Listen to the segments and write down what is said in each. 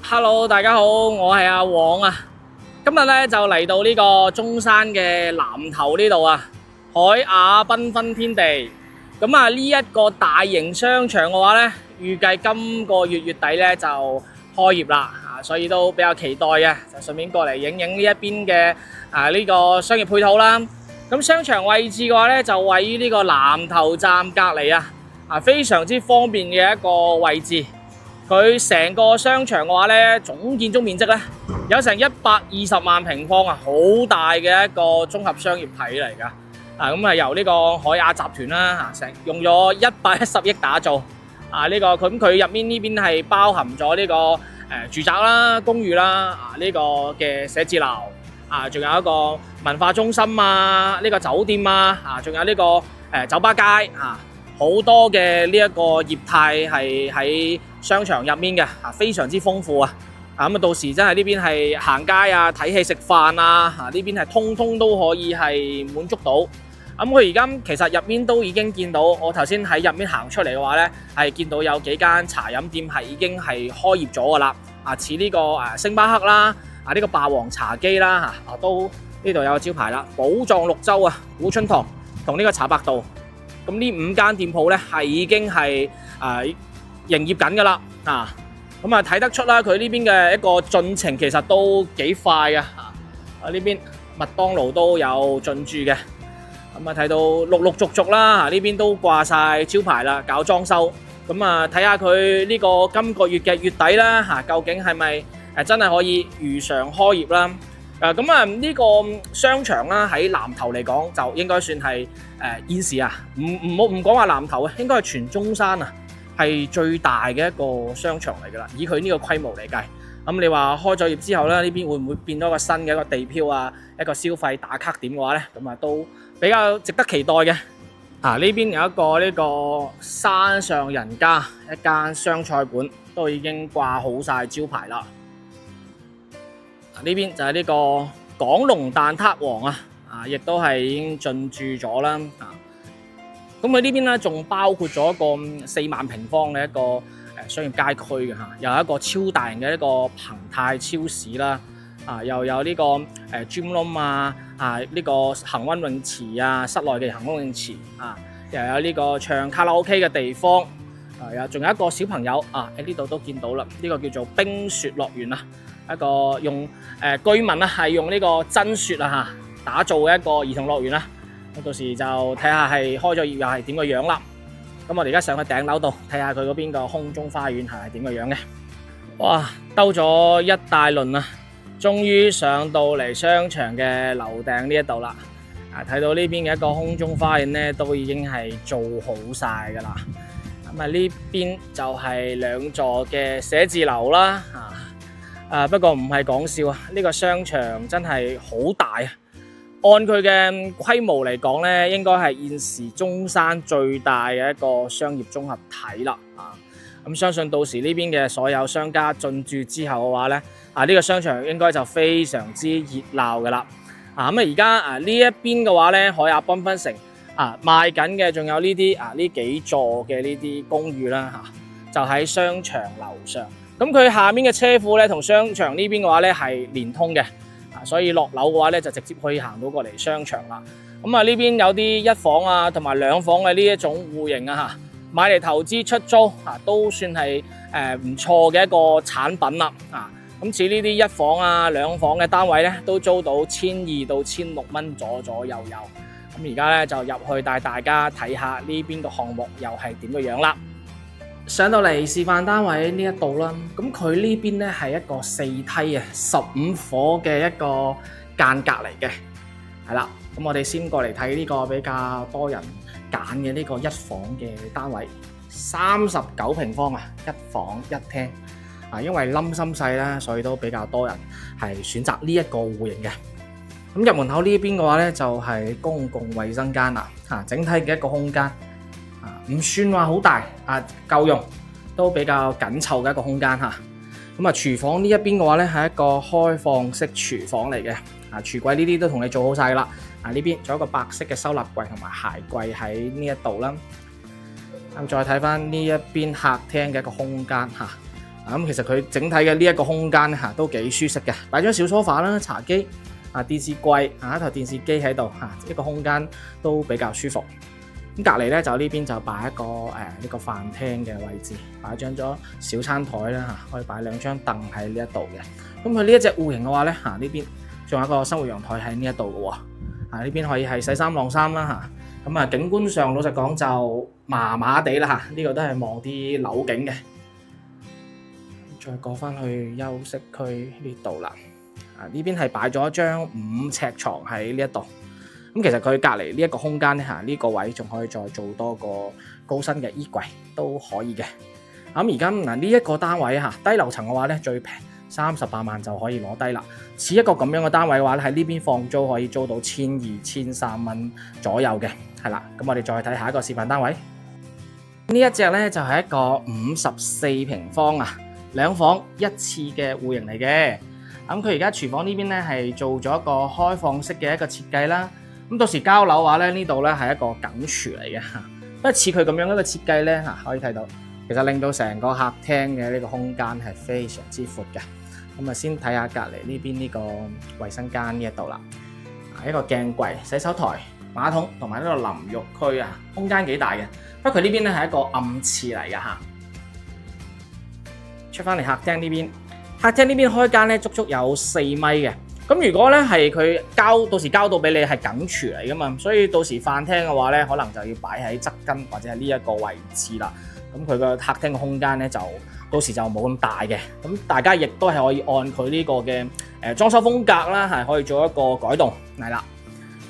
Hello，大家好，我係阿黃啊。今日咧就嚟到呢個中山嘅南頭呢度啊，海雅繽紛天地。咁啊，呢一個大型商場嘅話咧，預計今個月月底咧就開業啦，所以都比較期待嘅，就順便過嚟影影呢一邊嘅呢個商業配套啦。咁商場位置嘅話咧，就位於呢個南頭站隔離啊，非常之方便嘅一個位置。佢成個商場嘅話咧，總建築面積咧有成120萬平方啊，好大嘅一個綜合商業體嚟㗎。咁啊由呢個海雅集團啦用咗110億打造呢個，咁佢入面呢邊係包含咗呢個住宅啦、公寓啦呢個嘅寫字樓仲有一個文化中心呢個酒店仲有呢個酒吧街好多嘅呢一個業態係喺商場入面嘅非常之豐富咁到時真係呢邊係行街睇戲食飯呢邊係通通都可以係滿足到。咁佢而家其實入面都已經見到，我頭先喺入面行出嚟嘅話咧，係見到有幾間茶飲店係已經係開業咗噶啦，似呢個星巴克啦，呢個霸王茶姬啦都呢度有個招牌啦，寶藏綠洲古春堂同呢個茶百道。咁呢5間店鋪咧係已經係營業緊噶啦，咁睇得出啦，佢呢邊嘅一個進程其實都幾快嘅，呢邊麥當勞都有進駐嘅，咁睇到陸續啦，呢邊都掛晒招牌啦，搞裝修，咁睇下佢呢個今個月嘅月底啦，究竟係咪真係可以如常開業啦？呢個商場啦喺南頭嚟講就應該算係現時唔講話南頭應該係全中山係最大嘅一個商場嚟㗎啦，以佢呢個規模嚟計。咁你話開咗業之後咧，呢邊會唔會變多一個新嘅一個地標一個消費打卡點嘅話咧，咁都比較值得期待嘅。呢邊有一個呢個山上人家一間湘菜館，都已經掛好晒招牌啦。呢邊就係呢個港龍蛋撻王亦都係已經進駐咗啦。咁佢呢邊咧仲包括咗一個4萬平方嘅一個商業街區嘅又有一個超大型嘅一個彭泰超市啦，又有呢個gym room呢個恆溫泳池室內嘅恆溫泳池又有呢個唱卡拉 OK 嘅地方，仲有一個小朋友喺呢度都見到啦，呢個叫做冰雪樂園一個用居民係用呢個真雪打造嘅一個兒童樂園咁到時就睇下係開咗業又係點個樣啦。咁我哋而家上去頂樓度睇下佢嗰邊個空中花園係點個樣嘅。哇，兜咗一大輪終於上到嚟商場嘅樓頂呢一度啦。睇到呢邊嘅一個空中花園咧，都已經係做好晒噶啦。咁呢邊就係2座嘅寫字樓啦。不過唔係講笑呢個商場真係好大按佢嘅規模嚟講咧，應該係現時中山最大嘅一個商業綜合體啦。咁相信到時呢邊嘅所有商家進駐之後嘅話咧，呢個商場應該就非常之熱鬧噶啦。咁而家呢一邊嘅話咧，海雅繽紛城賣緊嘅仲有呢啲呢幾座嘅呢啲公寓啦就喺商場樓上。咁佢下面嘅車庫咧，同商場呢邊嘅話咧係連通嘅，所以落樓嘅話咧就直接可以行到過嚟商場啦。咁呢邊有啲1房同埋2房嘅呢一種戶型買嚟投資出租都算係唔錯嘅一個產品啦。咁似呢啲1房2房嘅單位咧，都租到1200到1600蚊左右。咁而家咧就入去帶大家睇下呢邊個項目又係點嘅樣啦。上到嚟示範單位呢一度啦，咁佢呢邊咧係一個4梯15伙嘅一個間隔嚟嘅，係啦。咁我哋先過嚟睇呢個比較多人揀嘅呢個1房嘅單位，39平方1房1廳因為冧心細啦，所以都比較多人係選擇呢一個戶型嘅。咁入門口呢邊嘅話咧，就係公共衛生間啦，整體嘅一個空間。唔算話好大夠用，都比較緊湊嘅一個空間咁廚房呢一邊嘅話咧，係一個開放式廚房嚟嘅，廚櫃呢啲都同你做好晒啦。呢邊仲有一個白色嘅收納櫃同埋鞋櫃喺呢一度啦。咁再睇翻呢一邊客廳嘅一個空間咁其實佢整體嘅呢一個空間嚇都幾舒適嘅，擺張小梳化啦、茶幾電視櫃一台電視機喺度一個空間都比較舒服。咁隔離咧就呢邊就擺一個呢個飯廳嘅位置，擺張咗小餐台啦可以擺2張凳喺呢一度嘅。咁佢呢一隻戶型嘅話咧呢邊仲有一個生活陽台喺呢一度嘅喎。呢邊可以係洗衫晾衫啦咁景觀上老實講就麻麻地啦呢個都係望啲樓景嘅。再過返去休息區呢度啦，呢邊係擺咗一張5尺床喺呢一度。咁其實佢隔離呢一個空間咧呢個位仲可以再做多個高身嘅衣櫃都可以嘅。咁而家呢一個單位低樓層嘅話咧最平38萬就可以攞低啦。似一個咁樣嘅單位嘅話咧喺呢邊放租可以租到1200、1300蚊左右嘅，係啦。咁我哋再睇下一個示範單位。呢一隻咧就係一個54平方2房1廁嘅戶型嚟嘅。咁佢而家廚房呢邊咧係做咗一個開放式嘅一個設計啦。咁到時交樓嘅話咧，呢度咧係一個梗廚嚟嘅不過似佢咁樣一個設計咧可以睇到，其實令到成個客廳嘅呢個空間係非常之闊嘅。咁先睇下隔離呢邊呢個衛生間呢一度啦，一個鏡櫃、洗手台、馬桶同埋呢個淋浴區空間幾大嘅。不過佢呢邊咧係一個暗廁嚟嘅出翻嚟客廳呢邊，客廳呢邊開間咧足足有4米嘅。咁如果咧係佢到時交到俾你係梗廚嚟噶嘛，所以到時飯廳嘅話咧，可能就要擺喺側跟或者係呢一個位置啦。咁佢個客廳嘅空間咧就到時就冇咁大嘅。咁大家亦都係可以按佢呢個嘅裝修風格啦，係可以做一個改動係啦。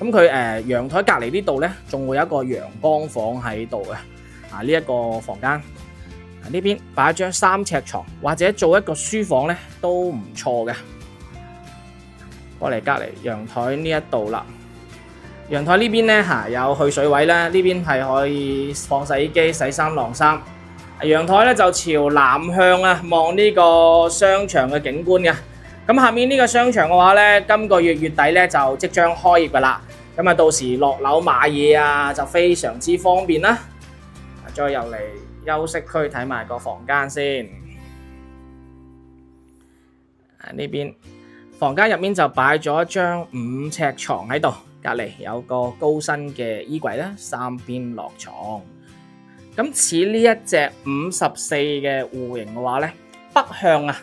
咁佢陽台隔離呢度咧，仲會有一個陽光房喺度嘅。呢一個房間呢邊擺一張3尺床，或者做一個書房咧都唔錯嘅。過嚟隔離陽台呢一度啦，陽台呢邊咧有去水位啦，呢邊係可以放洗衣機、洗衫、晾衫。陽台咧就朝南向望呢個商場嘅景觀嘅。咁下面呢個商場嘅話咧，今個月月底咧就即將開業噶啦。咁到時落樓買嘢就非常之方便啦。再入嚟休息區睇埋個房間先。呢邊房間入面就擺咗一張5尺床喺度，隔離有個高身嘅衣櫃啦，3邊落床。咁似呢一隻54嘅戶型嘅話咧，北向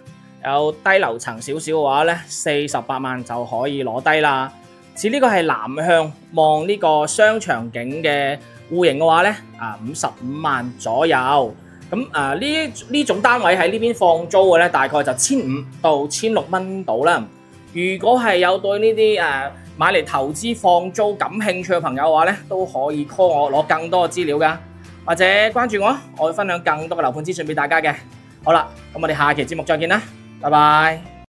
有低樓層少少嘅話咧，48萬就可以攞低啦。似呢個係南向望呢個商場景嘅戶型嘅話咧，55萬左右。咁呢種單位喺呢邊放租嘅咧，大概就1500到1600蚊到啦。如果係有對呢啲買嚟投資放租感興趣嘅朋友嘅話咧，都可以 call 我攞更多嘅資料噶，或者關注我，我會分享更多嘅樓盤資訊俾大家嘅。好啦，咁我哋下期節目再見啦，拜拜。